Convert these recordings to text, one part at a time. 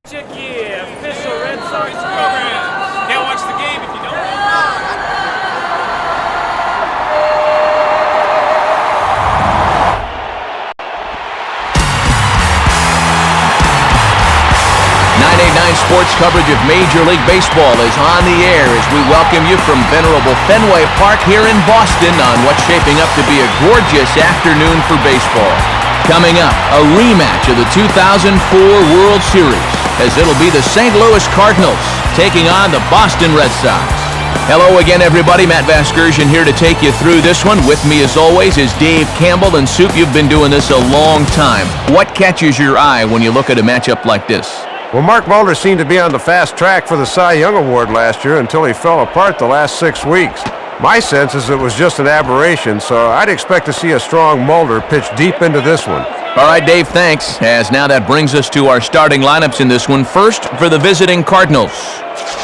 Official Red Sox program. Can't watch the game if you don't know. 989 sports coverage of Major League Baseball is on the air as we welcome you from venerable Fenway Park here in Boston on what's shaping up to be a gorgeous afternoon for baseball. Coming up, a rematch of the 2004 World Series, as it'll be the St. Louis Cardinals taking on the Boston Red Sox. Hello again, everybody. Matt Vasgersian here to take you through this one. With me, as always, is Dave Campbell. And Soup, you've been doing this a long time. What catches your eye when you look at a matchup like this? Well, Mark Mulder seemed to be on the fast track for the Cy Young Award last year until he fell apart the last 6 weeks. My sense is it was just an aberration, so I'd expect to see a strong Mulder pitch deep into this one. All right, Dave, thanks. As now that brings us to our starting lineups in this one. First, for the visiting Cardinals.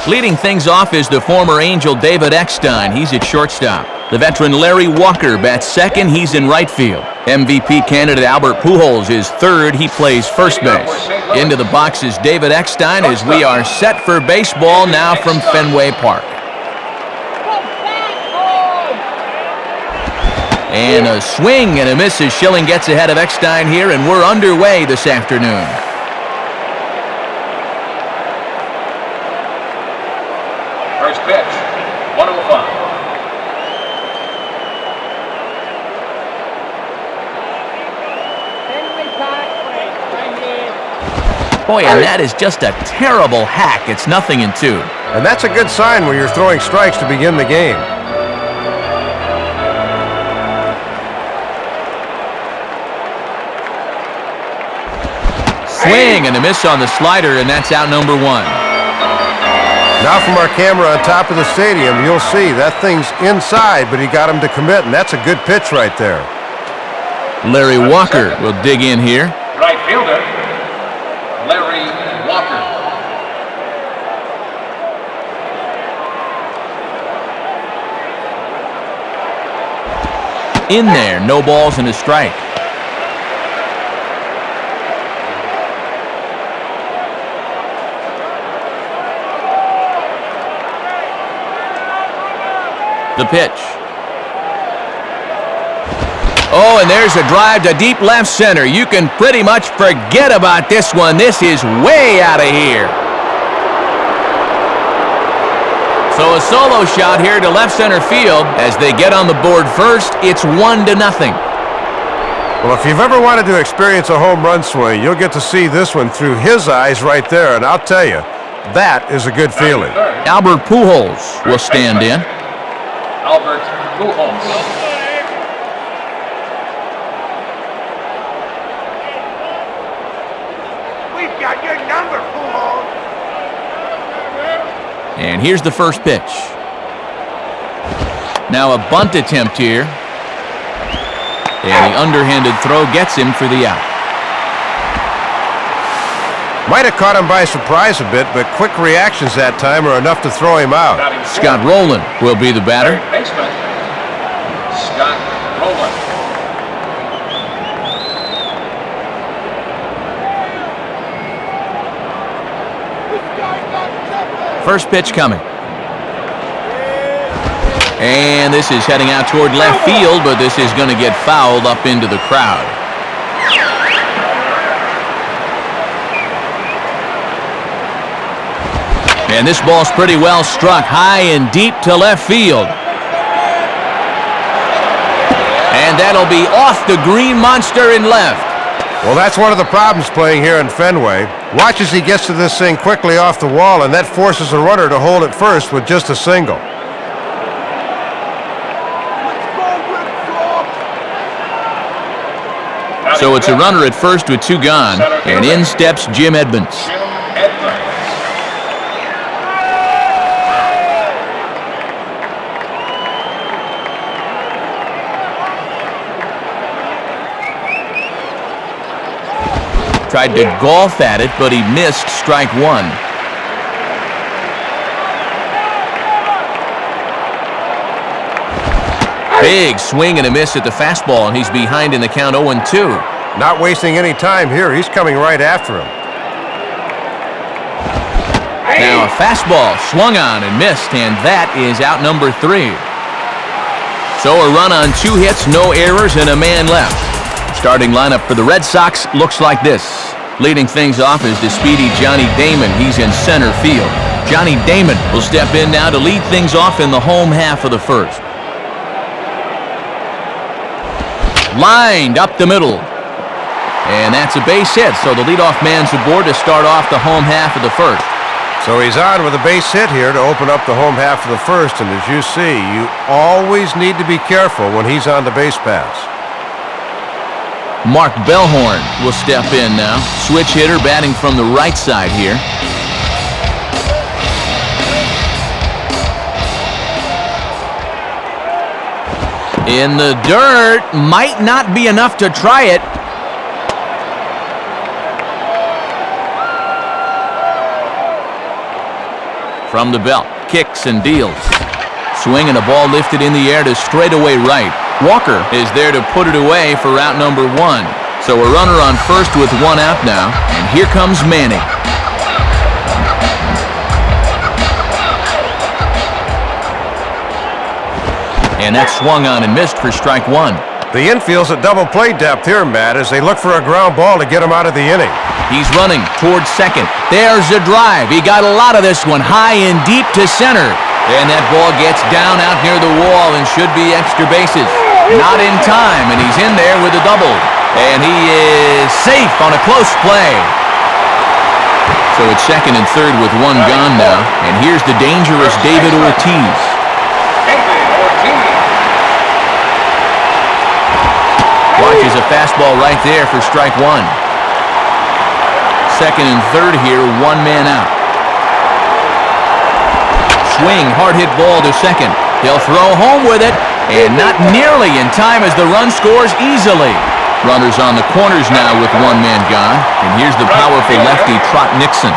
Leading things off is the former Angel David Eckstein. He's at shortstop. The veteran Larry Walker bats second. He's in right field. MVP candidate Albert Pujols is third. He plays first base. Into the box is David Eckstein as we are set for baseball now from Fenway Park. And a swing and a miss as Schilling gets ahead of Eckstein here, and we're underway this afternoon. First pitch, 105. Boy, and that is just a terrible hack. It's 0-2. And that's a good sign when you're throwing strikes to begin the game. Swing and a miss on the slider, and that's out number one. Now from our camera on top of the stadium, you'll see that thing's inside, but he got him to commit, and that's a good pitch right there. Larry Walker will dig in here. Right fielder, Larry Walker. In there, no balls and a strike. The pitch. Oh, and there's a drive to deep left center. You can pretty much forget about this one. This is way out of here. So a solo shot here to left center field. As they get on the board first, it's 1-0. Well, if you've ever wanted to experience a home run swing, you'll get to see this one through his eyes right there. And I'll tell you, that is a good feeling. Albert Pujols will stand in. Albert Pujols. We've got your number, Pujols. And here's the first pitch. Now a bunt attempt here. And the underhanded throw gets him for the out. Might have caught him by surprise a bit, but quick reactions that time are enough to throw him out. Scott Rowland will be the batter. Third baseman, Scott Rowland. First pitch coming. And this is heading out toward left field, but this is going to get fouled up into the crowd. And this ball's pretty well struck high and deep to left field. And that'll be off the green monster in left. Well, that's one of the problems playing here in Fenway. Watch as he gets to this thing quickly off the wall, and that forces a runner to hold it first with just a single. So it's a runner at first with two gone, and in steps Jim Edmonds. Tried to golf at it, but he missed strike one. Big swing and a miss at the fastball, and he's behind in the count 0-2. Not wasting any time here. He's coming right after him. Now a fastball swung on and missed, and that is out number 3. So a run on 2 hits, no errors, and a man left. Starting lineup for the Red Sox looks like this. Leading things off is the speedy Johnny Damon. He's in center field. Johnny Damon will step in now to lead things off in the home half of the first. Lined up the middle. And that's a base hit, so the leadoff man's aboard to start off the home half of the first. So he's on with a base hit here to open up the home half of the first, and as you see, you always need to be careful when he's on the base pass. Mark Bellhorn will step in now. Switch hitter batting from the right side here. In the dirt, might not be enough to try it. From the belt, kicks and deals. Swing and a ball lifted in the air to straightaway right. Walker is there to put it away for out number 1. So a runner on first with 1 out now, and here comes Manning. And that swung on and missed for strike 1. The infield's at double play depth here, Matt, as they look for a ground ball to get him out of the inning. He's running towards second. There's a drive. He got a lot of this one, high and deep to center. And that ball gets down out near the wall and should be extra bases. Not in time, and he's in there with a double. And he is safe on a close play. So it's second and third with 1 gone now. And here's the dangerous David Ortiz. Watches a fastball right there for strike 1. Second and third here, 1 man out. Swing, hard hit ball to second. He'll throw home with it, and not nearly in time as the run scores easily. Runners on the corners now with 1 man gone, and here's the powerful lefty Trot Nixon.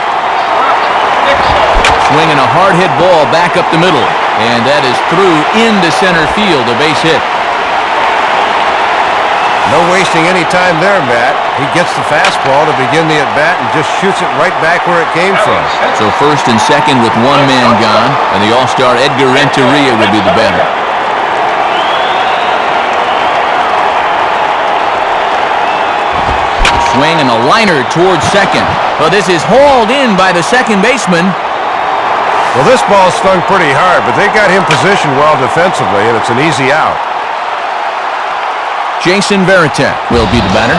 Swinging a hard hit ball back up the middle, and that is through into center field, a base hit. No wasting any time there, Matt. He gets the fastball to begin the at-bat and just shoots it right back where it came from. So first and second with 1 man gone, and the All-Star Edgar Renteria will be the batter. Swing and a liner towards second. Well, this is hauled in by the second baseman. Well, this ball stung pretty hard, but they got him positioned well defensively, and it's an easy out. Jason Varitek will be the batter.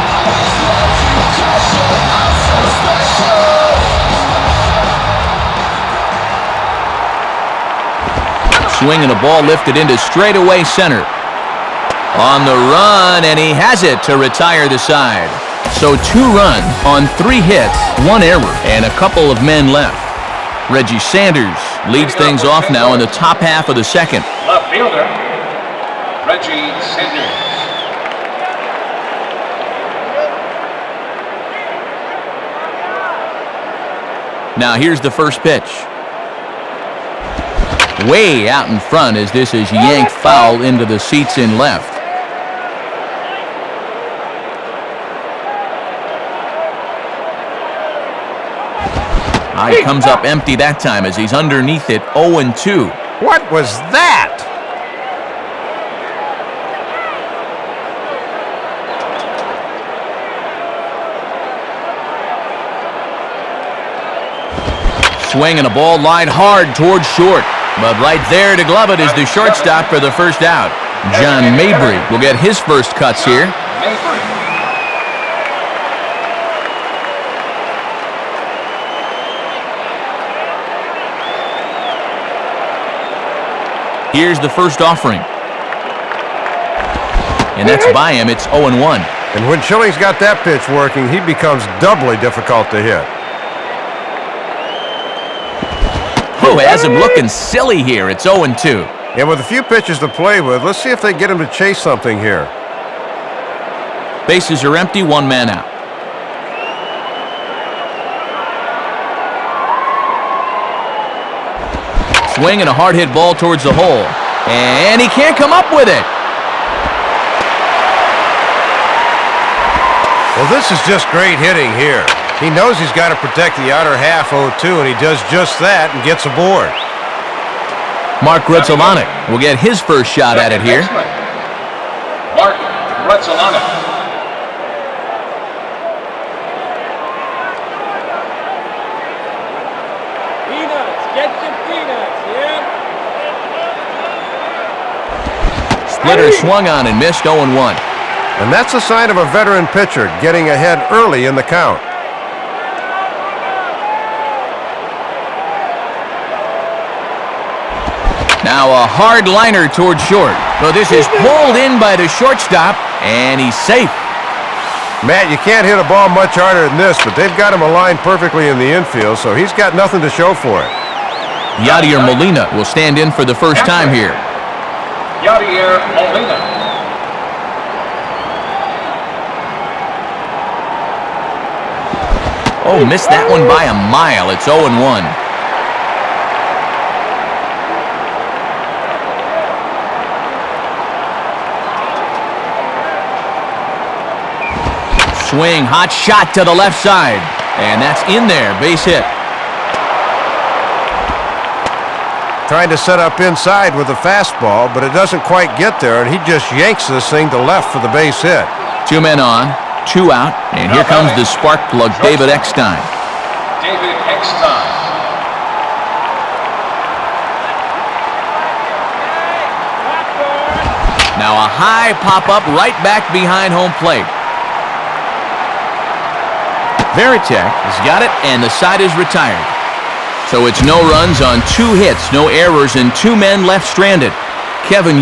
Swing and a ball lifted into straightaway center. On the run, and he has it to retire the side. So 2 runs on 3 hits, 1 error, and a couple of men left. Reggie Sanders leads things off now in the top half of the second. Left fielder, Reggie Sanders. Now here's the first pitch. Way out in front as this is yanked foul into the seats in left. He comes up empty that time as he's underneath it, 0-2. What was that? Swing and a ball lined hard towards short. But right there to glove it is the shortstop for the first out. John Mabry will get his first cuts here. Here's the first offering. And that's by him. It's 0-1. And when Schilling's got that pitch working, he becomes doubly difficult to hit. Who has him looking silly here? It's 0-2. And with a few pitches to play with, let's see if they get him to chase something here. Bases are empty, 1 man out. Swing and a hard hit ball towards the hole. And he can't come up with it. Well, this is just great hitting here. He knows he's got to protect the outer half 0-2, and he does just that and gets aboard. Mark Grutzelanek will get his first shot at it here. Mark Grutzelanek. Peanuts, get your peanuts, yeah? Splitter swung on and missed 0-1. And that's a sign of a veteran pitcher getting ahead early in the count. Now a hard liner toward short. So this is pulled in by the shortstop, and he's safe. Matt, you can't hit a ball much harder than this, but they've got him aligned perfectly in the infield, so he's got nothing to show for it. Yadier Molina will stand in for the first time here. Yadier Molina. Oh, missed that one by a mile. It's 0-1. Swing, hot shot to the left side. And that's in there, base hit. Trying to set up inside with a fastball, but it doesn't quite get there, and he just yanks this thing to left for the base hit. 2 men on, 2 out, and here comes the spark plug, David Eckstein. David Eckstein. Now a high pop-up right back behind home plate. Varitek has got it, and the side is retired. So it's no runs on 2 hits, no errors, and 2 men left stranded. Kevin